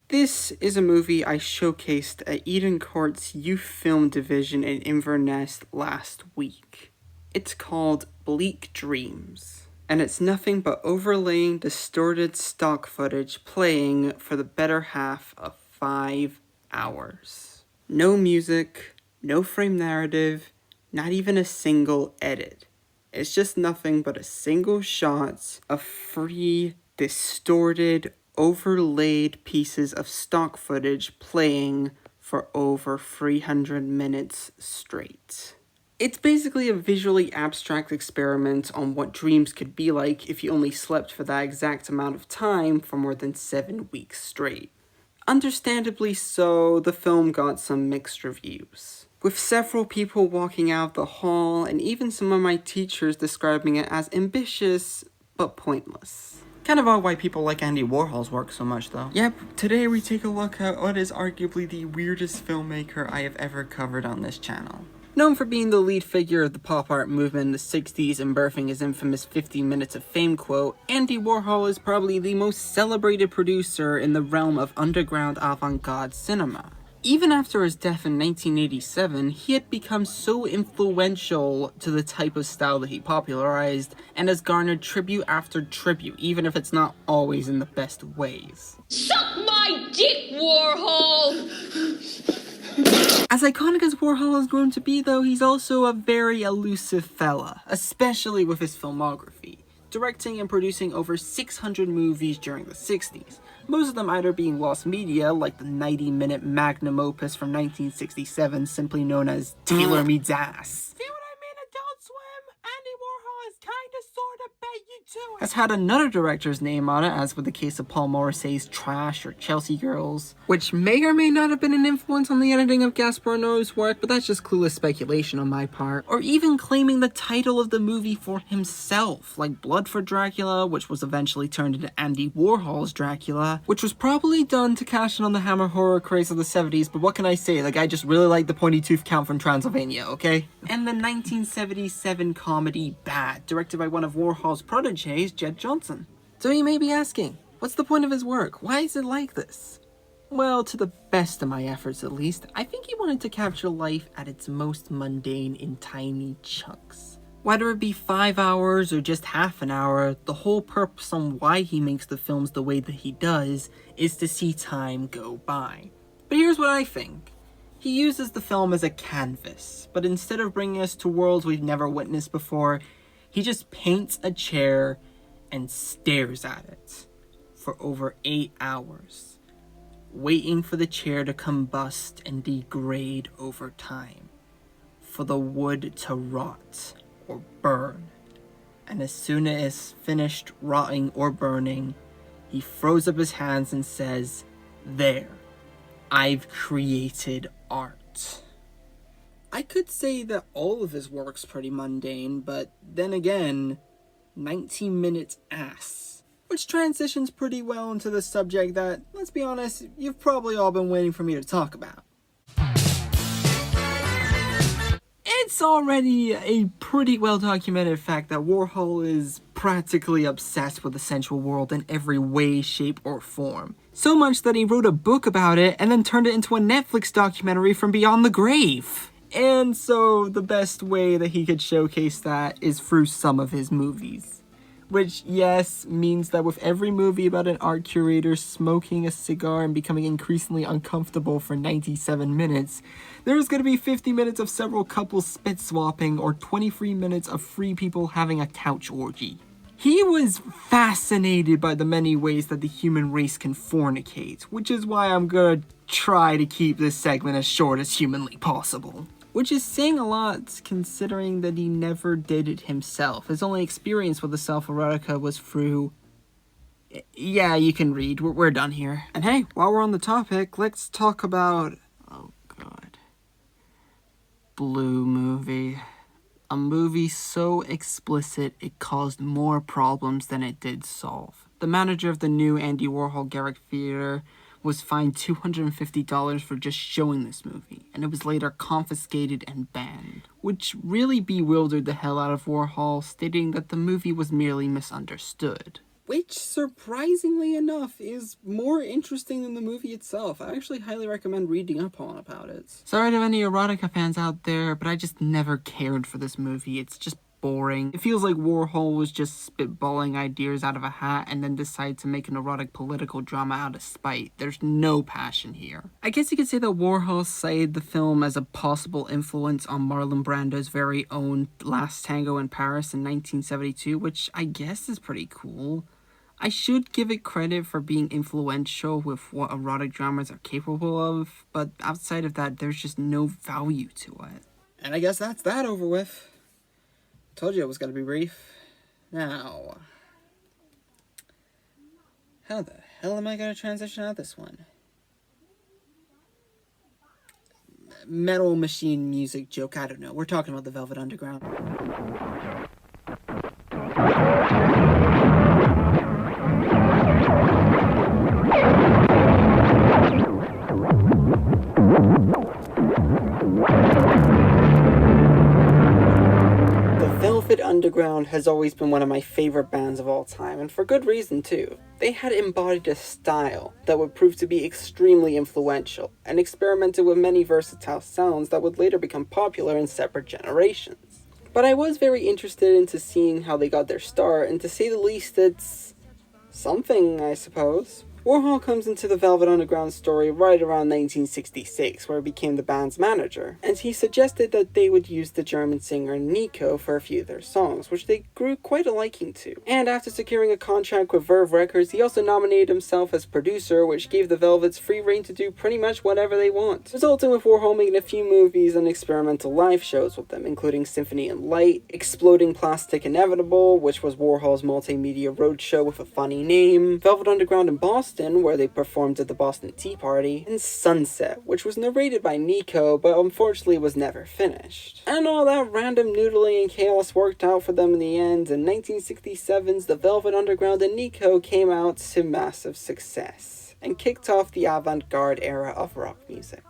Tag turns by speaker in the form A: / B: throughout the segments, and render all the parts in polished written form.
A: This is a movie I showcased at Eden Court's Youth Film Division in Inverness last week. It's called Bleak Dreams, and it's nothing but overlaying distorted stock footage playing for the better half of 5 hours. No music, no frame narrative, not even a single edit. It's just nothing but a single shot of free, distorted, overlaid pieces of stock footage playing for over 300 minutes straight. It's basically a visually abstract experiment on what dreams could be like if you only slept for that exact amount of time for more than 7 weeks straight. Understandably so, the film got some mixed reviews, with several people walking out of the hall and even some of my teachers describing it as ambitious but pointless.
B: Kind of odd why people like Andy Warhol's work so much, though.
A: Yep, today we take a look at what is arguably the weirdest filmmaker I have ever covered on this channel. Known for being the lead figure of the pop art movement in the 60s and birthing his infamous 15 minutes of fame quote, Andy Warhol is probably the most celebrated producer in the realm of underground avant-garde cinema. Even after his death in 1987, he had become so influential to the type of style that he popularized, and has garnered tribute after tribute, even if it's not always in the best ways.
C: Suck my dick, Warhol!
A: As iconic as Warhol has grown to be, though, he's also a very elusive fella, especially with his filmography, directing and producing over 600 movies during the 60s, most of them either being lost media, like the 90-minute magnum opus from 1967 simply known as Taylor Meets Ass.
B: See what I mean, Adult Swim? Andy Warhol is kinda sorta bet you to it.
A: Has had another director's name on it, as with the case of Paul Morrissey's Trash or Chelsea Girls, which may or may not have been an influence on the editing of Gaspar Noé's work, but that's just clueless speculation on my part. Or even claiming the title of the movie for himself, like Blood for Dracula, which was eventually turned into Andy Warhol's Dracula, which was probably done to cash in on the Hammer horror craze of the 70s, but what can I say, the guy just really liked the pointy tooth Count from Transylvania, okay? And the 1977 comedy Bad, directed by one of Warhol's proteges, Jed Johnson. So you may be asking, what's the point of his work? Why is it like this? Well, to the best of my efforts at least, I think he wanted to capture life at its most mundane in tiny chunks. Whether it be 5 hours or just half an hour, the whole purpose on why he makes the films the way that he does is to see time go by. But here's what I think. He uses the film as a canvas, but instead of bringing us to worlds we've never witnessed before, he just paints a chair and stares at it for over 8 hours, waiting for the chair to combust and degrade over time, for the wood to rot or burn, and as soon as it's finished rotting or burning, he throws up his hands and says, "There, I've created art." I could say that all of his work's pretty mundane, but then again, 19 minutes ass. Which transitions pretty well into the subject that, let's be honest, you've probably all been waiting for me to talk about. It's already a pretty well documented fact that Warhol is practically obsessed with the sensual world in every way, shape, or form. So much that he wrote a book about it and then turned it into a Netflix documentary from beyond the grave. And so the best way that he could showcase that is through some of his movies. Which, yes, means that with every movie about an art curator smoking a cigar and becoming increasingly uncomfortable for 97 minutes, there's gonna be 50 minutes of several couples spit swapping or 23 minutes of free people having a couch orgy. He was fascinated by the many ways that the human race can fornicate, which is why I'm gonna try to keep this segment as short as humanly possible. Which is saying a lot, considering that he never did it himself. His only experience with the self-erotica was through... Yeah, you can read. We're done here. And hey, while we're on the topic, let's talk about... Oh, God. Blue movie. A movie so explicit it caused more problems than it did solve. The manager of the new Andy Warhol Garrick Theatre was fined $250 for just showing this movie, and it was later confiscated and banned, which really bewildered the hell out of Warhol, stating that the movie was merely misunderstood. which, surprisingly enough, is more interesting than the movie itself. I actually highly recommend reading up on about it. Sorry to any erotica fans out there, but I just never cared for this movie. It's just boring. It feels like Warhol was just spitballing ideas out of a hat and then decided to make an erotic political drama out of spite. There's no passion here. I guess you could say that Warhol cited the film as a possible influence on Marlon Brando's very own Last Tango in Paris in 1972, which I guess is pretty cool. I should give it credit for being influential with what erotic dramas are capable of, but outside of that, there's just no value to it. And I guess that's that over with. Told you it was going to be brief. Now, how the hell am I going to transition out this one? Metal machine music joke, I don't know. We're talking about the Velvet Underground. Velvet Underground has always been one of my favorite bands of all time, and for good reason too. They had embodied a style that would prove to be extremely influential, and experimented with many versatile sounds that would later become popular in separate generations. But I was very interested into seeing how they got their start, and to say the least, it's something, I suppose. Warhol comes into the Velvet Underground story right around 1966, where he became the band's manager, and he suggested that they would use the German singer Nico for a few of their songs, which they grew quite a liking to. And after securing a contract with Verve Records, he also nominated himself as producer, which gave the Velvets free reign to do pretty much whatever they want, resulting with Warhol making a few movies and experimental live shows with them, including Symphony and Light, Exploding Plastic Inevitable, which was Warhol's multimedia roadshow with a funny name, Velvet Underground in Boston, where they performed at the Boston Tea Party, and Sunset, which was narrated by Nico, but unfortunately was never finished. And all that random noodling and chaos worked out for them in the end, and 1967's The Velvet Underground and Nico came out to massive success, and kicked off the avant-garde era of rock music.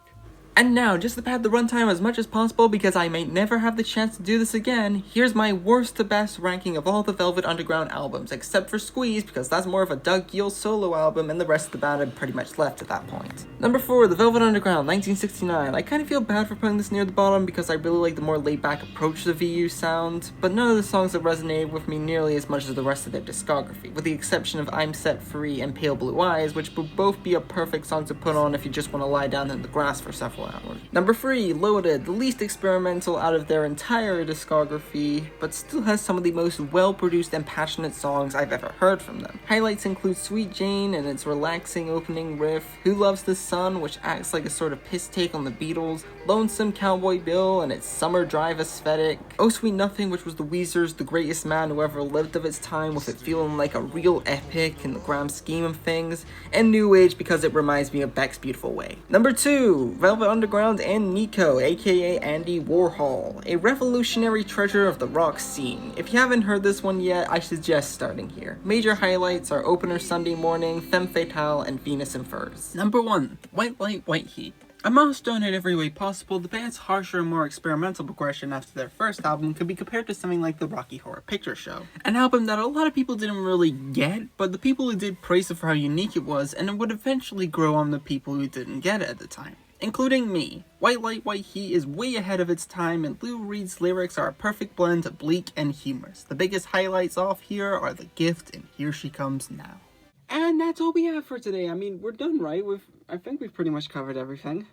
A: And now, just to pad the runtime as much as possible because I may never have the chance to do this again, here's my worst to best ranking of all the Velvet Underground albums, except for Squeeze because that's more of a Doug Gill solo album and the rest of the band had pretty much left at that point. Number 4, The Velvet Underground, 1969. I kind of feel bad for putting this near the bottom because I really like the more laid-back approach to the VU sound, but none of the songs have resonated with me nearly as much as the rest of their discography, with the exception of I'm Set Free and Pale Blue Eyes, which would both be a perfect song to put on if you just want to lie down in the grass for several hours. Number 3, Loaded, the least experimental out of their entire discography, but still has some of the most well-produced and passionate songs I've ever heard from them. Highlights include Sweet Jane and its relaxing opening riff, Who Loves the Sun, which acts like a sort of piss take on the Beatles, Lonesome Cowboy Bill and its summer drive aesthetic, Oh Sweet Nothing, which was the Weezer's The Greatest Man Who Ever Lived of its time, with it feeling like a real epic in the grand scheme of things, and New Age because it reminds me of Beck's Beautiful Way. Number 2, Velvet Underground and Nico, aka Andy Warhol, a revolutionary treasure of the rock scene. If you haven't heard this one yet, I suggest starting here. Major highlights are Opener Sunday Morning, Femme Fatale, and Venus in Furs. Number 1, White Light, White Heat. A milestone in every way possible, the band's harsher and more experimental progression after their first album could be compared to something like the Rocky Horror Picture Show. An album that a lot of people didn't really get, but the people who did praised it for how unique it was, and it would eventually grow on the people who didn't get it at the time, including me. White Light, White Heat is way ahead of its time, and Lou Reed's lyrics are a perfect blend of bleak and humorous. The biggest highlights off here are The Gift and Here She Comes Now. And that's all we have for today. I mean, we're done, right? I think we've pretty much covered everything.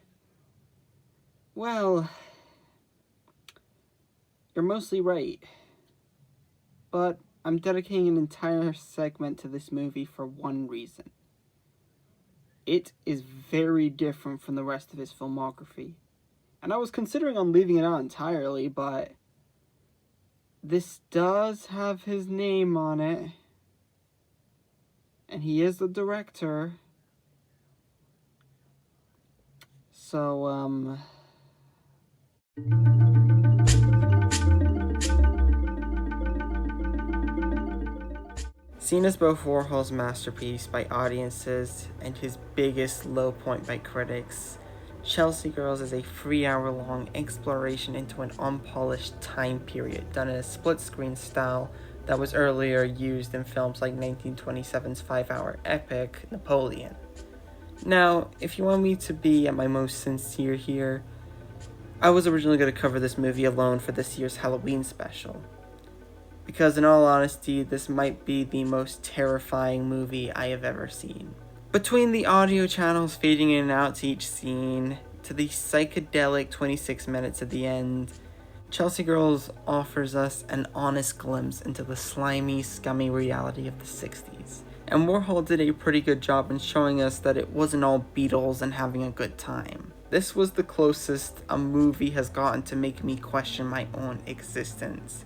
A: Well, you're mostly right. But I'm dedicating an entire segment to this movie for one reason. It is very different from the rest of his filmography. And I was considering on leaving it out entirely, but this does have his name on it. And he is the director. So, seen as both Warhol's masterpiece by audiences and his biggest low point by critics, Chelsea Girls is a 3-hour-long exploration into an unpolished time period done in a split-screen style that was earlier used in films like 1927's 5-hour epic, Napoleon. Now, if you want me to be at my most sincere here, I was originally going to cover this movie alone for this year's Halloween special. Because in all honesty, this might be the most terrifying movie I have ever seen. Between the audio channels fading in and out to each scene, to the psychedelic 26 minutes at the end, Chelsea Girls offers us an honest glimpse into the slimy, scummy reality of the 60s. And Warhol did a pretty good job in showing us that it wasn't all Beatles and having a good time. This was the closest a movie has gotten to make me question my own existence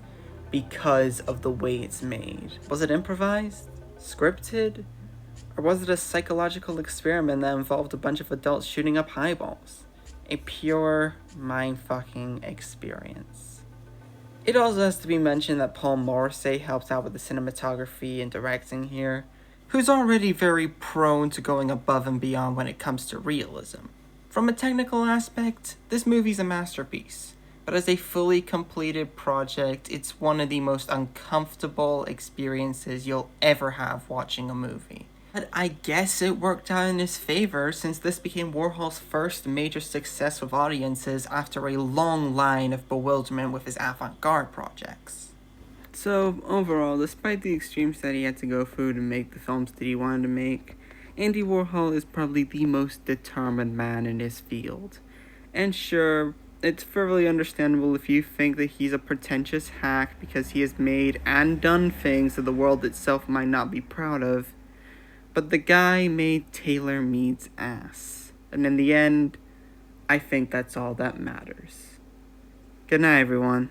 A: because of the way it's made. Was it improvised? Scripted? Or was it a psychological experiment that involved a bunch of adults shooting up highballs? A pure mind-fucking experience. It also has to be mentioned that Paul Morrissey helped out with the cinematography and directing here, who's already very prone to going above and beyond when it comes to realism. From a technical aspect, this movie's a masterpiece, but as a fully completed project, it's one of the most uncomfortable experiences you'll ever have watching a movie. But I guess it worked out in his favor since this became Warhol's first major success with audiences after a long line of bewilderment with his avant-garde projects. So, overall, despite the extremes that he had to go through to make the films that he wanted to make, Andy Warhol is probably the most determined man in his field. And sure, it's thoroughly understandable if you think that he's a pretentious hack because he has made and done things that the world itself might not be proud of. But the guy made Taylor Mead's ass. And in the end, I think that's all that matters. Good night, everyone.